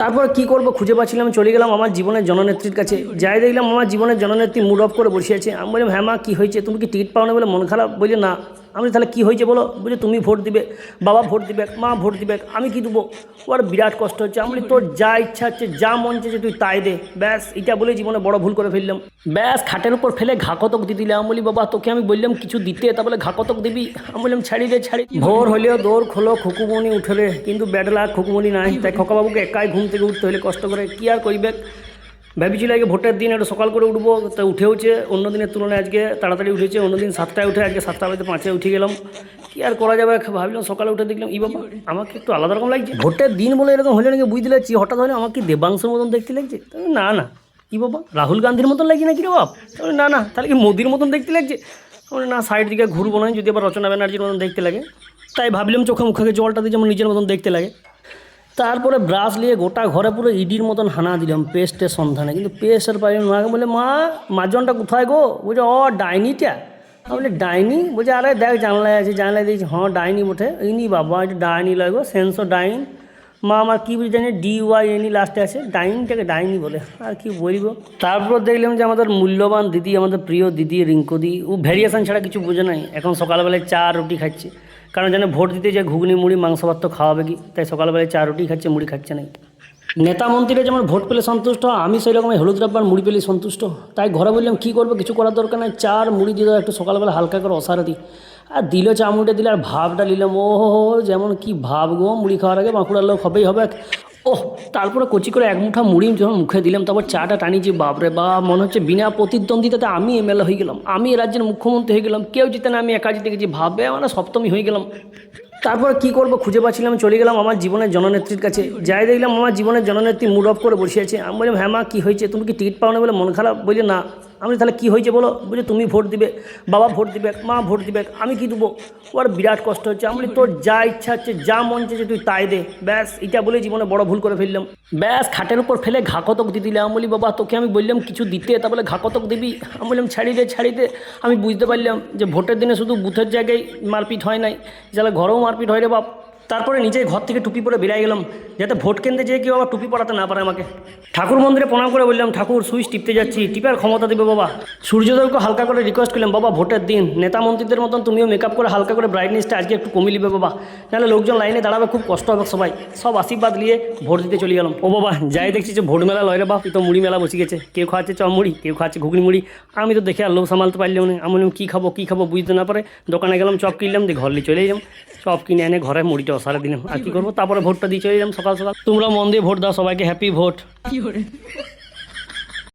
তারপরে কি করব খুঁজে পাচ্ছিলাম, চলে গেলাম আমার জীবনের জননেত্রীর কাছে। যাই দেখলাম আমার জীবনের জননেত্রী মুড অফ করে বসে আছে। আমি বললাম, হ্যাঁ মা কী হয়েছে, তুমি কি টিকিট পাও না বলে মন খারাপ? বলছে না। আমি তাহলে কী হয়েছে বলো? বলছে তুমি ভোট দিবে, বাবা ভোট দিবে, মা ভোট দিবে, আমি কি দেবো? ওর বিরাট কষ্ট হচ্ছে। আমি বলি তোর যা ইচ্ছা হচ্ছে, যা মন চাইছে তুই তাই দে, ব্যাস। এটা বলে জীবনে বড় ভুল করে ফেললাম। ব্যাস খাটের উপর ফেলে ঘাকতক দিয়ে দিলে। আমি বলি বাবা তোকে আমি বললাম কিছু দিতে, তা বলে ঘাকতক দিবি? আমি বললাম ছাড়ি রে ছাড়ি। ভোর হলেও দৌড় খোলো, খুকুমণি উঠে রে, কিন্তু ব্যাড লাক খুকুমণি নাই। তাই খোকাবাবুকে একাই ঘুম থেকে উঠতে হলে কষ্ট করে, কি আর করিবে। ভেবেছিল আগে ভোটের দিন একটু সকাল করে উঠবো, তা উঠেওছে অন্য দিনের তুলনায় আজকে তাড়াতাড়ি উঠেছে। অন্যদিন 7টায় উঠে, আজকে 7:05 উঠে গেলাম। কি আর করা যাবে, ভাবলাম সকালে উঠে দেখলাম ই বাবা আমাকে একটু আলাদা রকম লাগছে। ভোটের দিন বলে এরকম হলে নাকি বুঝতে লাগছি। হঠাৎ হলে আমাকে কি দেবাংশের মতন দেখতে লাগছে? না না, কি বাবা রাহুল গান্ধীর মতন লাগছে নাকি রে বাপ? না না, তাহলে কি মোদির মতন দেখতে লাগছে? না সাইড দিকে ঘুরবো না, যদি আবার রচনা ব্যানার্জির মতন দেখতে লাগে। তাই ভাবলাম চোখে মুখে জলটা দিয়ে যেমন নিজের মতন দেখতে লাগে। তারপরে ব্রাশ নিয়ে গোটা ঘরে পুরো ইডির মতন হানা দিলাম পেস্টের সন্ধানে, কিন্তু পেস্টের পাইলাম না। বলে মা মাজনটা কোথায় গো? বলছে ও ডাইনিটা। আমি বলি ডাইনি? বলছে আরে দেখ জানলায় আছে। জানলায় দিয়েছি, হ্যাঁ ডাইনি বটে। ইনি বাবা এটা ডাইনি লাগো, সেন্সো ডাইন। মা আমার কী বুঝে জানি DYNE লাস্টে আছে, ডাইনটাকে ডাইনি বলে, আর কি বলবো। তারপর দেখলাম যে আমাদের মূল্যবান দিদি, আমাদের প্রিয় দিদি রিঙ্কুদি, ও ভ্যারিয়েশন ছাড়া কিছু বোঝে নাই। এখন সকালবেলায় চা রুটি খাচ্ছে, কারণ জানে ভোট দিতে যে ঘুগনি মুড়ি মাংস ভাত তো খাওয়াবে কি, তাই সকালবেলায় চা রুটি খাচ্ছে, মুড়ি খাচ্ছে নাই। নেতা মন্ত্রীরা যেমন ভোট পেলে সন্তুষ্ট, আমি সেই রকম হলুদ ডাব্বার মুড়ি পেলে সন্তুষ্ট। তাই ঘরে বললাম কী করবো, কিছু করার দরকার নাই, চা আর মুড়ি দিয়ে দাও একটু সকালবেলা হালকা করে অসারা দিই। আর দিল চা মুড়িটা দিলে, আর ভাবটা নিলাম, ও যেমন কি ভাব গো, মুড়ি খাওয়ার আগে বাঁকুড়ার লোক হবেই হবে। ওহ, তারপরে কচি করে এক মুঠা মুড়ি যখন মুখে দিলাম, তারপর চাটা টানিয়েছি, বাপরে বাপ, মনে হচ্ছে বিনা প্রতিদ্বন্দ্বিতাতে আমি MLA হয়ে গেলাম, আমি রাজ্যের মুখ্যমন্ত্রী হয়ে গেলাম। কেউ জিতে না, আমি একা জিতে গেছি, ভাবে মানে সপ্তমী হয়ে গেলাম। তারপরে কি করব খুঁজে পাচ্ছিলাম, চলে গেলাম আমার জীবনের জননেত্রীর কাছে। যাই দেখলাম আমার জীবনের জননেত্রী মুড অফ করে বসে আছে। আমি বললাম, হ্যাঁ মা কী হয়েছে, তুমি কি টিকিট পাও না বলে মন খারাপ? বলছে না। আমি তাহলে কী হয়েছে বলো? বলছে তুমি ভোট দিবে, বাবা ভোট দিবে, মা ভোট দিবে, আমি কি দেবো? ওর বিরাট কষ্ট হচ্ছে। আমি বলি তোর যা ইচ্ছা হচ্ছে, যা মন চাইছে তুই তাই দে, ব্যাস। এটা বলে জীবনে বড় ভুল করে ফেললাম। ব্যাস খাটের উপর ফেলে ঘাকতক দিয়ে দিলে। আমি বলি বাবা তোকে আমি বললাম কিছু দিতে, তা বলে ঘাকতক দিবি? আমি বললাম ছাড়ি দে ছাড়ি দে। আমি বুঝতে পারলাম যে ভোটের দিনে শুধু বুথের জায়গায় মারপিট হয় নাই, যারা ঘরেও মারপিট হয় রে বাপ। তারপরে নিজেই ঘর থেকে টুপি পরে বেরিয়ে গেলাম, যাতে ভোট কেন্দ্রে যেয়ে কেউ আবার টুপি পরাতে না পারে আমাকে। ঠাকুর মন্দিরে প্রণাম করে বললাম, ঠাকুর সুইচ টিপতে যাচ্ছি, টিপার ক্ষমতা দেবে বাবা। সূর্যদেবকে হালকা করে রিকোয়েস্ট করলাম, বাবা ভোটের দিন নেতা মন্ত্রীদের মতন তুমিও মেকআপ করে হালকা করে ব্রাইটনেসটা আজকে একটু কমিয়ে নিবে বাবা, নাহলে লোকজন লাইনে দাঁড়াবে, খুব কষ্ট হবে সবাই। সব আশীর্বাদ নিয়ে ভোট দিতে চলে গেলাম। ও বাবা যাই দেখছি যে ভোট মেলা লয় রে বাপ, তো মুড়ি মেলা বসে গেছে। কেউ খাওয়াচ্ছে চপ মুড়ি, কেউ খাওয়াচ্ছে ঘুগনি মুড়ি। আমি তো দেখে আর লোভ সামালতে পারলাম না। আমি বললাম কী খাবো বুঝতে না পারে দোকানে গেলাম, চপ কিনলাম, দিয়ে ঘরে চলে এলাম। চপ কিনে এনে ঘরে মুড়িটা অসারে দিলাম, আর কি করবো। তারপরে ভোটটা দিয়ে চলে এলাম সকাল সকাল। তোমরা মন দিয়ে ভোট দাও, সবাইকে হ্যাপি ভোট।